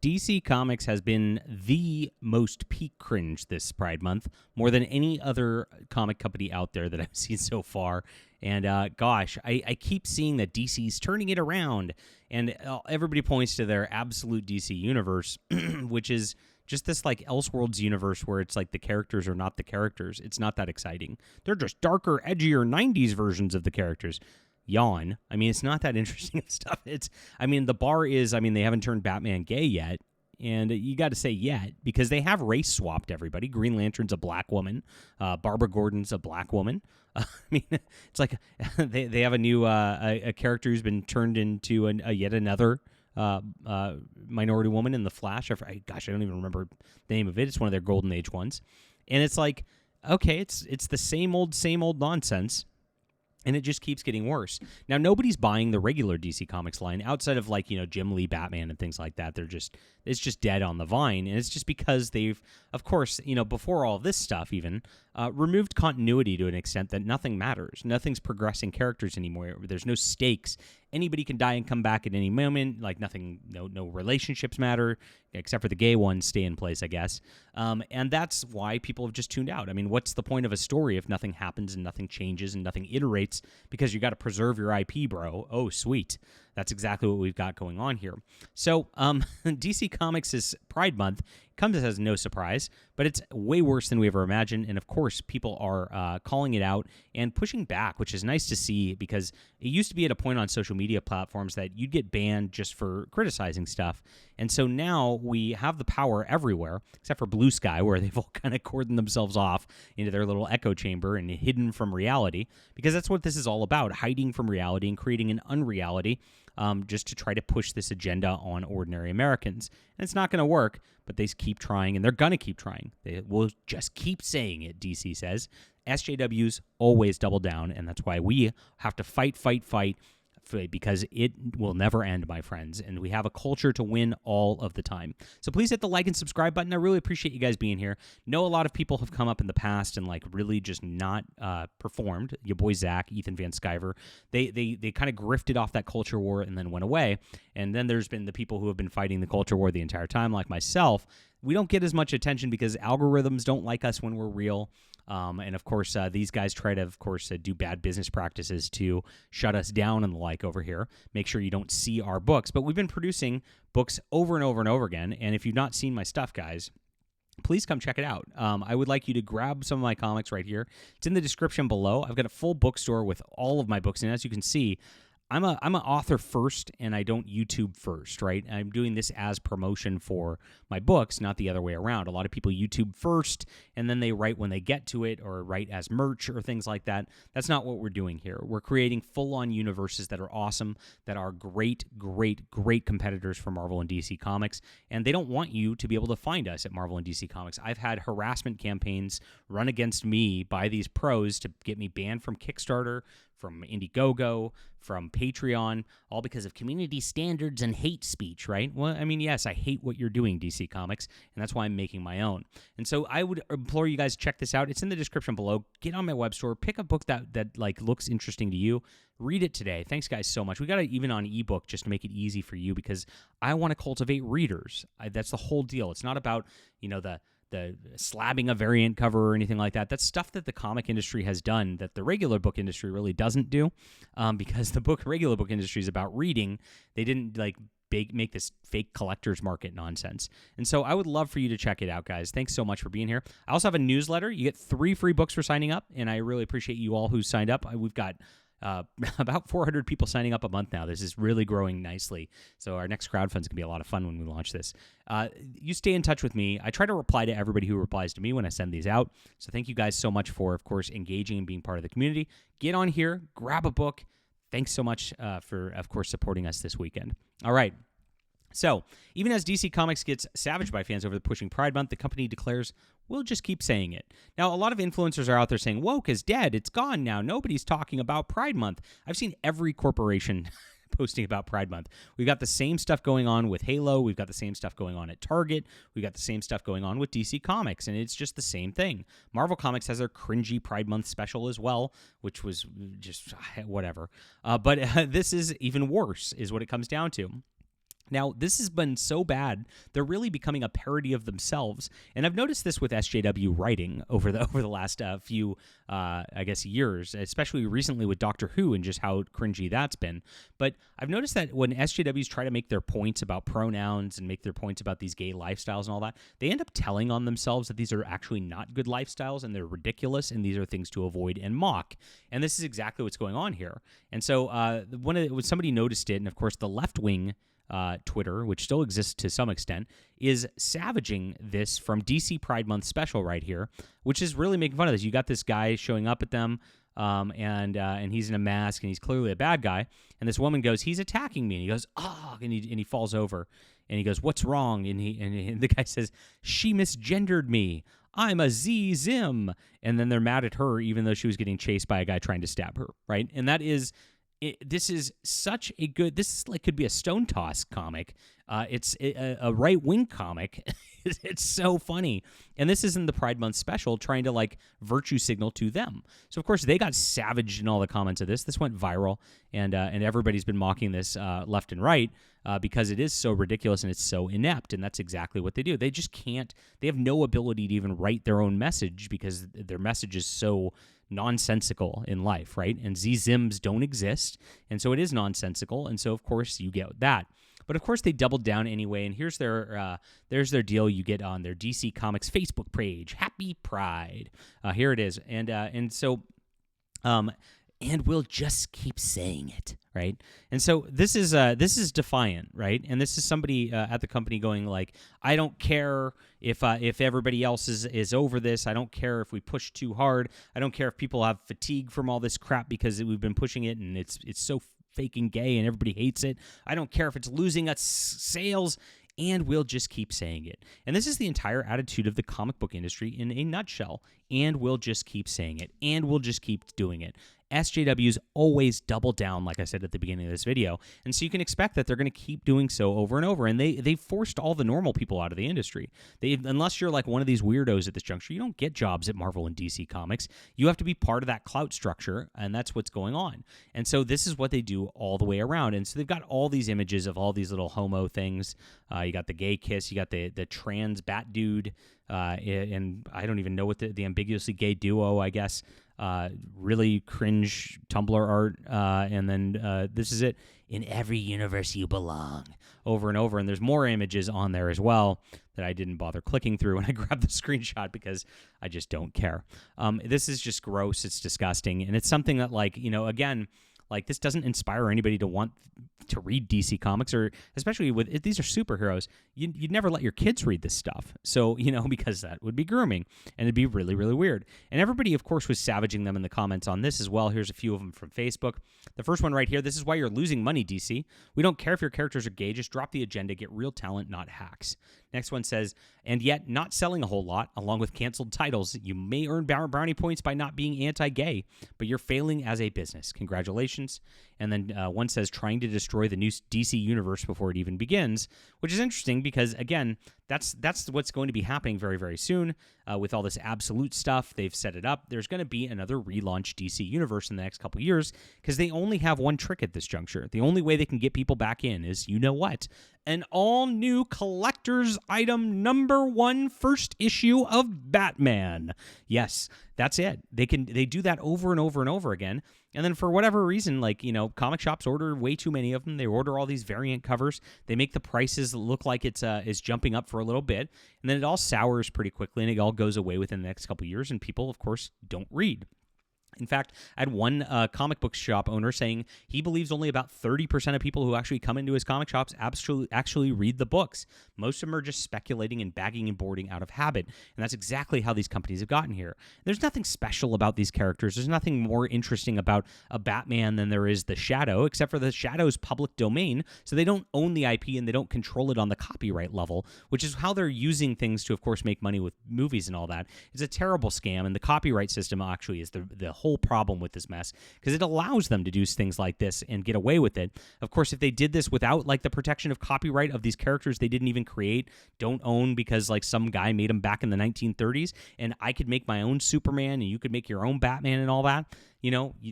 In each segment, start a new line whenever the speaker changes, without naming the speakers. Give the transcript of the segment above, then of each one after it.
DC Comics has been the most peak cringe this Pride Month, more than any other comic company out there that I've seen so far. And gosh, I keep seeing that DC's turning it around, and everybody points to their absolute DC universe, which is just this like Elseworlds universe where it's like the characters are not the characters. It's not that exciting. They're just darker, edgier 90s versions of the characters. Yawn. I mean, it's not that interesting stuff. The bar is, they haven't turned Batman gay yet. And you got to say yet, because they have race swapped everybody. Green Lantern's a black woman. Barbara Gordon's a black woman. It's like they have a new a character who's been turned into yet another minority woman in The Flash. I don't even remember the name of it. It's one of their Golden Age ones. And it's like, okay, it's the same old nonsense. And it just keeps getting worse. Now, nobody's buying the regular DC Comics line outside of Jim Lee Batman and things like that. It's just dead on the vine. And it's just because they've, of course, before all this stuff even, removed continuity to an extent that nothing matters. Nothing's progressing characters anymore. There's no stakes. Anybody can die and come back at any moment. Like nothing, no relationships matter, except for the gay ones stay in place, I guess. And that's why people have just tuned out. I mean, what's the point of a story if nothing happens and nothing changes and nothing iterates? Because you got to preserve your IP, bro. Oh, sweet. That's exactly what we've got going on here. So DC Comics' Pride Month comes as no surprise, but it's way worse than we ever imagined. And of course, people are calling it out and pushing back, which is nice to see, because it used to be at a point on social media platforms that you'd get banned just for criticizing stuff. And so now we have the power everywhere, except for Blue Sky, where they've all kind of cordoned themselves off into their little echo chamber and hidden from reality, because that's what this is all about, hiding from reality and creating an unreality, just to try to push this agenda on ordinary Americans. And it's not going to work, but they keep trying, and they're going to keep trying. They will just keep saying it, DC says. SJWs always double down, and that's why we have to fight, because it will never end, my friends, and we have a culture to win all of the time. So please hit the like and subscribe button. I really appreciate you guys being here. Know a lot of people have come up in the past and really just not performed. Your boy Zach, Ethan Van Sciver, they kind of grifted off that culture war and then went away. And then there's been the people who have been fighting the culture war the entire time, like myself. We don't get as much attention because algorithms don't like us when we're real. And of course, these guys try to, do bad business practices to shut us down and the like over here. Make sure you don't see our books. But we've been producing books over and over and over again. And if you've not seen my stuff, guys, please come check it out. I would like you to grab some of my comics right here. It's in the description below. I've got a full bookstore with all of my books. And as you can see, I'm an author first, and I don't YouTube first, right? I'm doing this as promotion for my books, not the other way around. A lot of people YouTube first, and then they write when they get to it, or write as merch or things like that. That's not what we're doing here. We're creating full-on universes that are awesome, that are great competitors for Marvel and DC Comics, and they don't want you to be able to find us at Marvel and DC Comics. I've had harassment campaigns run against me by these pros to get me banned from Kickstarter, from Indiegogo, from Patreon, all because of community standards and hate speech, right? Well, yes, I hate what you're doing, DC Comics, and that's why I'm making my own. And so I would implore you guys to check this out. It's in the description below. Get on my web store, pick a book that looks interesting to you. Read it today. Thanks, guys, so much. We got it even on ebook just to make it easy for you, because I want to cultivate readers. That's the whole deal. It's not about, the slabbing a variant cover or anything like that. That's stuff that the comic industry has done that the regular book industry really doesn't do, because the regular book industry is about reading. They didn't make this fake collector's market nonsense. And so I would love for you to check it out, guys. Thanks so much for being here. I also have a newsletter. You get 3 free books for signing up, and I really appreciate you all who signed up. We've got about 400 people signing up a month now. This is really growing nicely. So our next crowdfund is going to be a lot of fun when we launch this. You stay in touch with me. I try to reply to everybody who replies to me when I send these out. So thank you guys so much for, of course, engaging and being part of the community. Get on here, grab a book. Thanks so much for, of course, supporting us this weekend. All right. So, even as DC Comics gets savaged by fans over the pushing Pride Month, the company declares, we'll just keep saying it. Now, a lot of influencers are out there saying, woke is dead, it's gone now, nobody's talking about Pride Month. I've seen every corporation posting about Pride Month. We've got the same stuff going on with Halo, we've got the same stuff going on at Target, we've got the same stuff going on with DC Comics, and it's just the same thing. Marvel Comics has their cringy Pride Month special as well, which was just whatever. But this is even worse, is what it comes down to. Now, this has been so bad, they're really becoming a parody of themselves. And I've noticed this with SJW writing over the last few, I guess, years, especially recently with Doctor Who and just how cringy that's been. But I've noticed that when SJWs try to make their points about pronouns and make their points about these gay lifestyles and all that, they end up telling on themselves that these are actually not good lifestyles and they're ridiculous and these are things to avoid and mock. And this is exactly what's going on here. And so when somebody noticed it, and of course the left wing Twitter, which still exists to some extent, is savaging this from DC Pride Month special right here, which is really making fun of this. You got this guy showing up at them, and he's in a mask, and he's clearly a bad guy. And this woman goes, "He's attacking me," and he goes, "Oh," and he falls over, and he goes, "What's wrong?" And the guy says, "She misgendered me. I'm a Zim." And then they're mad at her, even though she was getting chased by a guy trying to stab her, right? And that is. This is such a good. This is like could be a Stone Toss comic. It's a right wing comic. It's so funny, and this is in the Pride Month special, trying to like virtue signal to them. So of course they got savaged in all the comments of this. This went viral, and everybody's been mocking this left and right because it is so ridiculous and it's so inept. And that's exactly what they do. They just can't. They have no ability to even write their own message because their message is so nonsensical in life, right? And Zims don't exist, and so it is nonsensical, and so of course you get that. But of course they doubled down anyway, and here's there's their deal. You get on their DC Comics Facebook page, Happy Pride. Here it is, and so and we'll just keep saying it, right? And so this is defiant, right? And this is somebody at the company going like, I don't care if everybody else is over this. I don't care if we push too hard. I don't care if people have fatigue from all this crap because we've been pushing it and it's so fake and gay and everybody hates it. I don't care if it's losing us sales. And we'll just keep saying it. And this is the entire attitude of the comic book industry in a nutshell. And we'll just keep saying it. And we'll just keep doing it. SJWs always double down, like I said at the beginning of this video. And so you can expect that they're going to keep doing so over and over. And they've forced all the normal people out of the industry. Unless you're like one of these weirdos at this juncture, you don't get jobs at Marvel and DC Comics. You have to be part of that clout structure, and that's what's going on. And so this is what they do all the way around. And so they've got all these images of all these little homo things. You got the gay kiss. You got the trans bat dude. And I don't even know what the ambiguously gay duo, I guess. Really cringe Tumblr art, and then this is it. In every universe you belong, over and over. And there's more images on there as well that I didn't bother clicking through when I grabbed the screenshot because I just don't care. This is just gross. It's disgusting, and it's something that, like, again, like, this doesn't inspire anybody to want to read DC Comics, or especially with these are superheroes. You'd never let your kids read this stuff. So, because that would be grooming and it'd be really, really weird. And everybody, of course, was savaging them in the comments on this as well. Here's a few of them from Facebook. The first one right here. This is why you're losing money, DC. We don't care if your characters are gay. Just drop the agenda. Get real talent, not hacks. Next one says, and yet not selling a whole lot, along with canceled titles. You may earn brownie points by not being anti-gay, but you're failing as a business. Congratulations. And then one says, trying to destroy the new DC universe before it even begins, which is interesting because, again, that's what's going to be happening very, very soon with all this absolute stuff. They've set it up. There's going to be another relaunch DC universe in the next couple years because they only have one trick at this juncture. The only way they can get people back in is, an all-new collector's item #1 first issue of Batman. Yes, that's it. They do that over and over and over again. And then for whatever reason, like, comic shops order way too many of them. They order all these variant covers. They make the prices look like it's is jumping up for a little bit. And then it all sours pretty quickly, and it all goes away within the next couple of years, and people, of course, don't read. In fact, I had one comic book shop owner saying he believes only about 30% of people who actually come into his comic shops actually read the books. Most of them are just speculating and bagging and boarding out of habit, and that's exactly how these companies have gotten here. There's nothing special about these characters. There's nothing more interesting about a Batman than there is the Shadow, except for the Shadow's public domain, so they don't own the IP and they don't control it on the copyright level, which is how they're using things to, of course, make money with movies and all that. It's a terrible scam, and the copyright system actually is the whole problem with this mess because it allows them to do things like this and get away with it. Of course, if they did this without like the protection of copyright of these characters they didn't even create, don't own because like some guy made them back in the 1930s, and I could make my own Superman and you could make your own Batman and all that,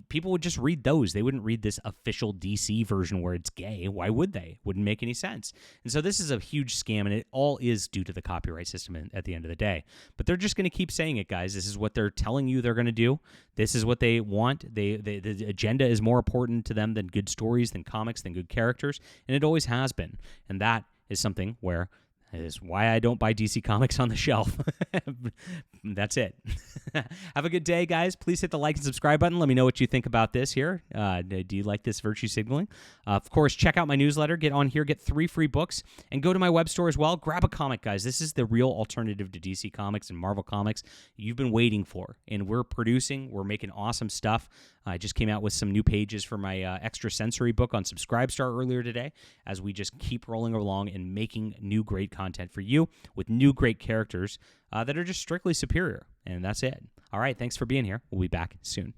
people would just read those. They wouldn't read this official DC version where it's gay. Why would they? Wouldn't make any sense. And so this is a huge scam, and it all is due to the copyright system at the end of the day. But they're just going to keep saying it, guys. This is what they're telling you they're going to do. This is what they want. The agenda is more important to them than good stories, than comics, than good characters, and it always has been. And that is something where is why I don't buy DC Comics on the shelf. That's it. Have a good day, guys. Please hit the like and subscribe button. Let me know what you think about this here. Do you like this virtue signaling? Of course, check out my newsletter. Get on here, get 3 free books, and go to my web store as well. Grab a comic, guys. This is the real alternative to DC Comics and Marvel Comics you've been waiting for. And we're making awesome stuff. I just came out with some new pages for my extra sensory book on Subscribestar earlier today, as we just keep rolling along and making new great content for you with new great characters that are just strictly superior. And that's it. All right, thanks for being here. We'll be back soon.